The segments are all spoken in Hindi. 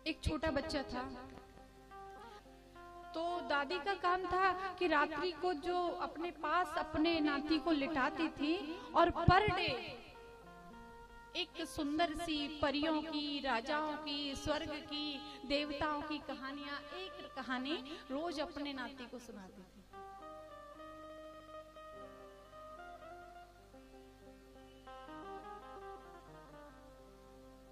एक छोटा बच्चा था, तो दादी का काम था कि रात्रि को जो अपने पास अपने नाती को लिटाती थी और पर डे एक सुंदर सी परियों की, राजाओं की, स्वर्ग की, देवताओं की कहानियां, एक कहानी रोज अपने नाती को सुनाती थी।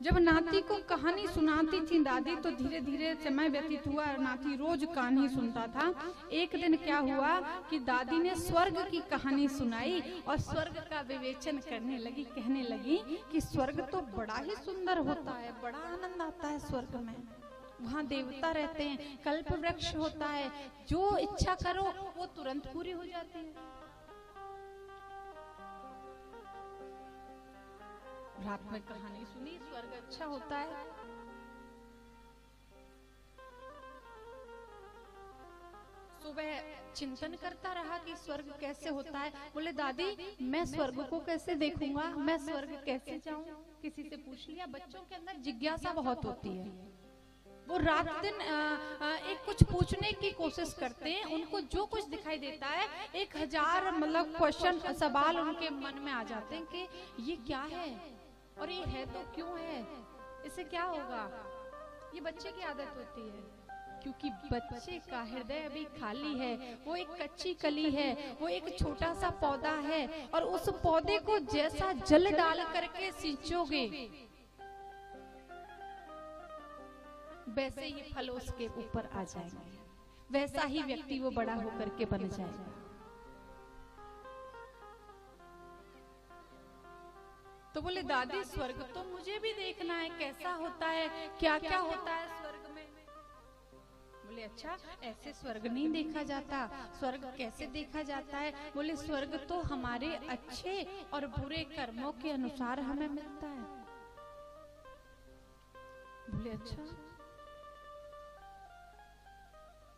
जब नाती को कहानी सुनाती थी दादी तो धीरे धीरे समय व्यतीत हुआ और नाती रोज कहानी सुनता था। एक दिन क्या हुआ कि दादी ने स्वर्ग की कहानी सुनाई और स्वर्ग का विवेचन करने लगी, कहने लगी कि स्वर्ग तो बड़ा ही सुंदर होता है, बड़ा आनंद आता है स्वर्ग में, वहाँ देवता रहते हैं, कल्प वृक्ष होता है, जो इच्छा करो वो तुरंत पूरी हो जाती है। रात में कहानी सुनी, स्वर्ग अच्छा होता है। सुबह चिंतन करता रहा कि स्वर्ग कैसे होता है। बोले दादी मैं स्वर्ग को कैसे देखूंगा, मैं स्वर्ग कैसे जाऊं? किसी से पूछ लिया। बच्चों के अंदर जिज्ञासा बहुत होती है, वो रात दिन एक कुछ पूछने की कोशिश करते हैं, उनको जो कुछ दिखाई देता है 1000 मतलब क्वेश्चन, सवाल उनके मन में आ जाते हैं कि ये क्या है और ये है तो क्यों है, इससे क्या होगा। ये बच्चे की आदत होती है, क्योंकि बच्चे का हृदय अभी खाली है, वो एक कच्ची कली है, वो एक छोटा सा पौधा है और उस पौधे को जैसा जल डाल करके सींचोगे वैसे ही फल उसके ऊपर आ जाएंगे, वैसा ही व्यक्ति वो बड़ा होकर के बन जाएगा। तो बोले दादी स्वर्ग तो मुझे भी देखना है, कैसा होता है, क्या क्या होता है स्वर्ग में। बोले अच्छा ऐसे स्वर्ग नहीं देखा जाता, स्वर्ग कैसे देखा जाता है। बोले स्वर्ग तो हमारे अच्छे और बुरे कर्मों के अनुसार हमें मिलता है। बोले अच्छा।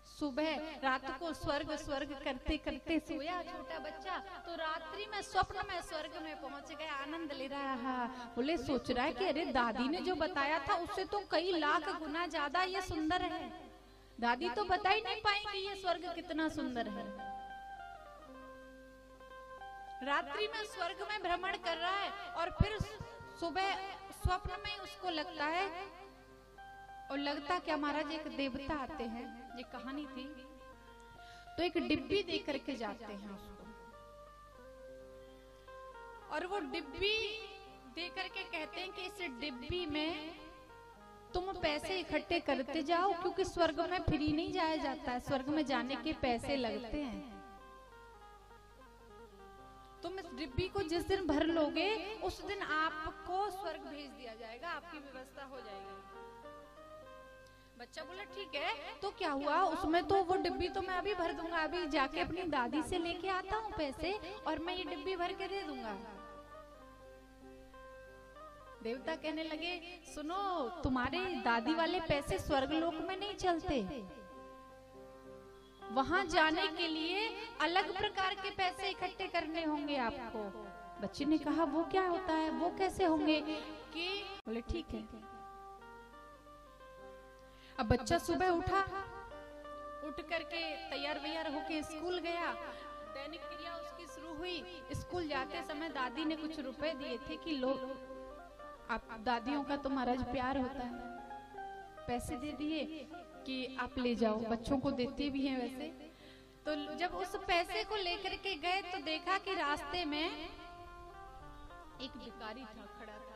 सुबह रात को स्वर्ग स्वर्ग करते करते सोया छोटा बच्चा, तो रात्रि में स्वप्न में स्वर्ग में पहुंच गया, आनंद ले रहा है। बोले सोच रहा है कि अरे दादी ने जो बताया था उससे तो कई लाख गुना ज्यादा ये सुंदर है, दादी तो बता ही नहीं पाएंगी ये स्वर्ग कितना सुंदर है। रात्रि में स्वर्ग में भ्रमण कर रहा है और फिर सुबह स्वप्न में उसको लगता है, और लगता क्या महाराज एक देवता आते हैं, ये कहानी थी, तो एक डिब्बी दे करके जाते हैं उसको, और वो डिब्बी दे करके कहते हैं कि इस डिब्बी में तुम पैसे इकट्ठे करते जाओ, क्योंकि स्वर्ग में फ्री नहीं जाया जाता है, स्वर्ग में जाने के पैसे लगते हैं। तुम इस डिब्बी को जिस दिन भर लोगे उस दिन आपको स्वर्ग भेज दिया जाएगा, आपकी व्यवस्था हो जाएगी। बच्चा बोला ठीक है। तो क्या हुआ उसमें, तो वो डिब्बी तो मैं अभी भर दूंगा, अभी जाके अपनी दादी से लेके आता हूँ पैसे और मैं ये डिब्बी भर के दे दूंगा। देवता कहने लगे सुनो, तुम्हारे दादी वाले पैसे स्वर्गलोक में नहीं चलते, वहां जाने के लिए अलग प्रकार के पैसे इकट्ठे करने होंगे आपको। बच्चे ने कहा वो क्या होता है, वो कैसे होंगे? कि बोले ठीक है। अब बच्चा सुबह उठा, उठ करके तैयार वैयार होके स्कूल गया, दैनिक क्रिया उसकी शुरू हुई। स्कूल जाते समय दादी ने कुछ रुपए दिए थे कि लो, आप दादियों का तो महाराज प्यार होता है, पैसे दे दिए कि आप ले जाओ, बच्चों को देते भी हैं वैसे। तो जब उस पैसे को लेकर के गए तो देखा कि रास्ते में एक भिखारी था, खड़ा था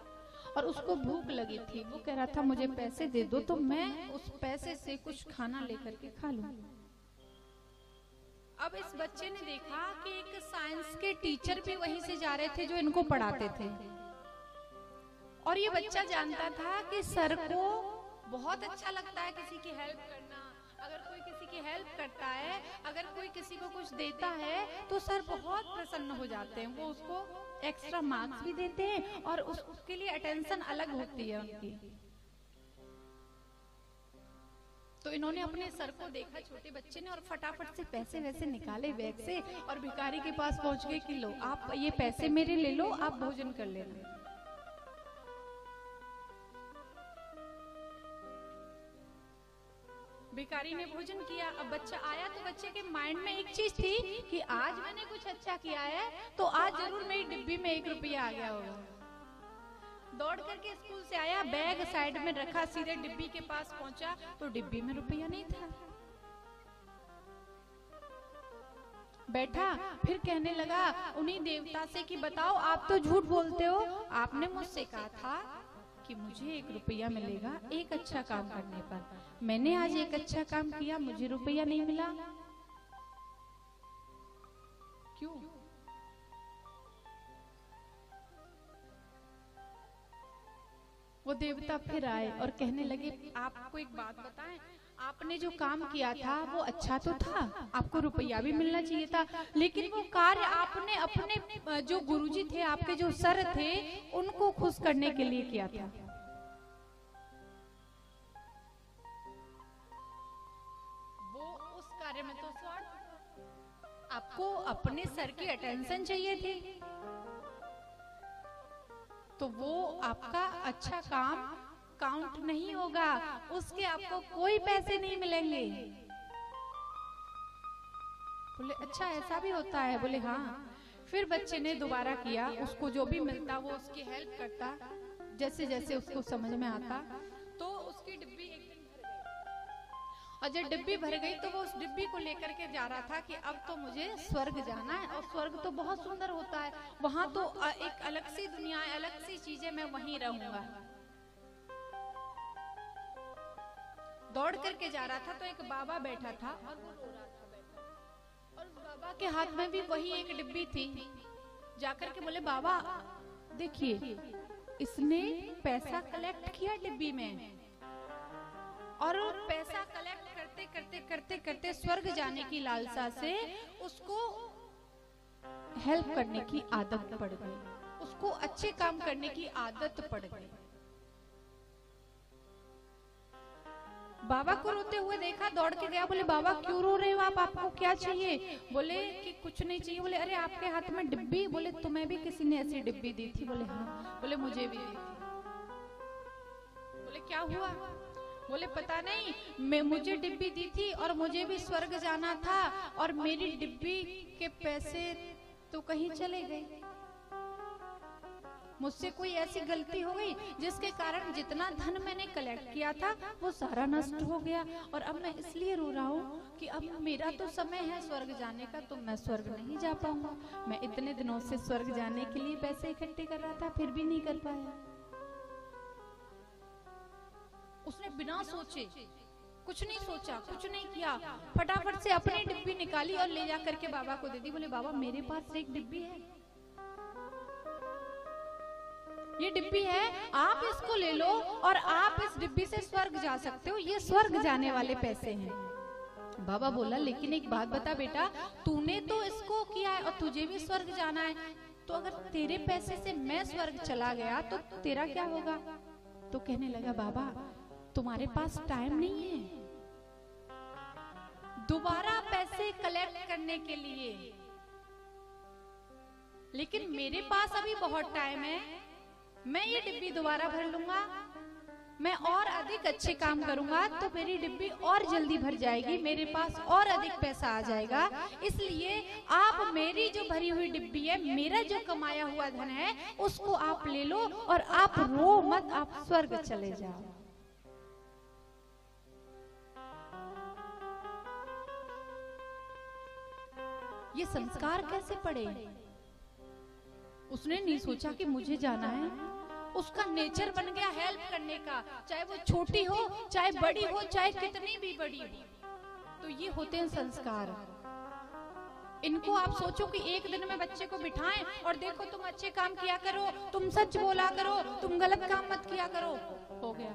और उसको भूख लगी थी। वो कह रहा था मुझे पैसे दे दो तो मैं उस पैसे से कुछ खाना लेकर के खा लूं। अब इस बच्चे ने देखा कि एक साइंस के टीचर भी वहीं से जा रहे थे जो इनको पढ़ाते थे, और ये बच्चा जानता था कि सर को बहुत अच्छा लगता है किसी की हेल्प करना। अगर कोई किसी की हेल्प करता है, अगर कोई किसी को कुछ देता है तो सर बहुत प्रसन्न हो जाते हैं, वो उसको एक्स्ट्रा मार्क्स भी देते हैं और उसके लिए अटेंशन अलग होती है उनकी। तो इन्होंने अपने सर को देखा छोटे बच्चे ने और फटाफट से पैसे वैसे निकाले बैग से और भिखारी के पास पहुंच गए कि लो आप ये पैसे मेरे ले लो, आप भोजन कर लेना। भिखारी ने भोजन किया। अब बच्चा आया तो बच्चे के माइंड में एक चीज थी कि आज मैंने कुछ अच्छा किया है तो आज जरूर मेरी डिब्बी में 1 रुपया आ गया होगा। दौड़ करके स्कूल से आया, बैग साइड में रखा, सीधे डिब्बी के पास पहुंचा तो डिब्बी में रुपया नहीं था। बैठा, फिर कहने लगा उन्हीं देवता से कि बताओ आप तो झूठ बोलते हो, आपने मुझसे कहा था कि मुझे 1 रुपया मिलेगा एक अच्छा काम करने पर। मैंने आज एक अच्छा काम किया, मुझे रुपया नहीं मिला, क्यों? वो देवता फिर आए और कहने लगे आपको एक बात बताएं, आपने जो काम किया था वो अच्छा तो था, आपको रुपया भी मिलना चाहिए था, लेकिन वो कार्य आपने अपने जो गुरुजी थे, आपके जो सर थे, उनको खुश करने के लिए किया था। वो उस कार्य में तो स्वार्थ, आपको अपने सर की अटेंशन चाहिए थी, तो वो आपका अच्छा काम काउंट नहीं होगा, उसके आपको कोई पैसे नहीं मिलेंगे। बोले अच्छा ऐसा भी होता है? बोले हाँ। फिर बच्चे ने दोबारा किया, उसको जो भी मिलता वो उसकी हेल्प करता, जैसे जैसे उसको समझ में आता। तो उसकी डिब्बी एक दिन भर गई, और जब डिब्बी भर गई तो वो उस डिब्बी को लेकर के जा रहा था कि अब तो मुझे स्वर्ग जाना है, और स्वर्ग तो बहुत सुंदर होता है, वहां तो एक अलग सी दुनिया है, अलग सी चीजें, मैं वहीं रहूंगा। दौड़ करके जा रहा था तो एक बाबा बैठा था और वो रो रहा था बैठा, और उस बाबा के हाथ में भी वही एक डिब्बी थी। जाकर के बोले बाबा देखिए, इसने पैसा कलेक्ट किया डिब्बी में, और वो पैसा कलेक्ट करते करते करते करते स्वर्ग जाने की लालसा से उसको हेल्प करने की आदत पड़ गई, उसको अच्छे काम करने की आदत पड़ गई। बाबा को रोते हुए देखा, दौड़ के गया, बोले बाबा क्यों रो रहे हो आप, आपको क्या चाहिए? बोले कि कुछ नहीं चाहिए। बोले अरे आपके हाथ में डिब्बी, बोले तुम्हें भी किसी ने ऐसी डिब्बी दी थी? बोले हाँ। बोले मुझे भी दी थी। बोले क्या हुआ? बोले पता नहीं, मुझे डिब्बी दी थी और मुझे भी स्वर्ग जाना था, और मेरी डिब्बी के पैसे तो कहीं चले गए, मुझसे कोई ऐसी गलती हो गई जिसके कारण जितना धन मैंने कलेक्ट किया था वो सारा नष्ट हो गया, और अब मैं इसलिए रो रहा हूँ कि अब मेरा तो समय है स्वर्ग जाने का, तो मैं स्वर्ग नहीं जा पाऊंगा। मैं इतने दिनों से स्वर्ग जाने के लिए पैसे इकट्ठे कर रहा था, फिर भी नहीं कर पाया। उसने बिना सोचे, कुछ नहीं सोचा, कुछ नहीं किया, फटाफट से अपनी डिब्बी निकाली और ले जा करके बाबा को दे दी। बोले बाबा मेरे पास एक डिब्बी है, ये डिब्बी है, आप इसको ले लो और आप इस डिब्बी से स्वर्ग जा सकते हो, ये स्वर्ग जाने वाले पैसे हैं। बाबा बोला लेकिन एक बात बता बेटा, तूने तो इसको किया है और तुझे भी स्वर्ग जाना है, तो अगर तेरे पैसे से मैं स्वर्ग चला गया तो तेरा क्या होगा? तो कहने लगा बाबा तुम्हारे पास टाइम नहीं है दोबारा पैसे कलेक्ट करने के लिए, लेकिन मेरे पास अभी बहुत टाइम है, मैं ये डिब्बी दोबारा भर लूंगा, मैं और अधिक अच्छे काम करूंगा तो मेरी डिब्बी और जल्दी भर जाएगी, मेरे पास और अधिक पैसा आ जाएगा। इसलिए आप मेरी जो भरी हुई डिब्बी है, मेरा जो कमाया हुआ धन है, उसको आप ले लो और आप रो मत, आप स्वर्ग चले जाओ। ये संस्कार कैसे पड़े? उसने नहीं सोचा कि मुझे जाना है, उसका नेचर बन गया हेल्प करने का, चाहे वो छोटी हो, चाहे बड़ी हो, चाहे कितनी भी बड़ी हो। तो ये होते हैं संस्कार। इनको आप सोचो कि एक दिन में बच्चे को बिठाएं और देखो तुम अच्छे काम किया करो, तुम सच बोला करो, तुम गलत काम मत किया करो, हो गया।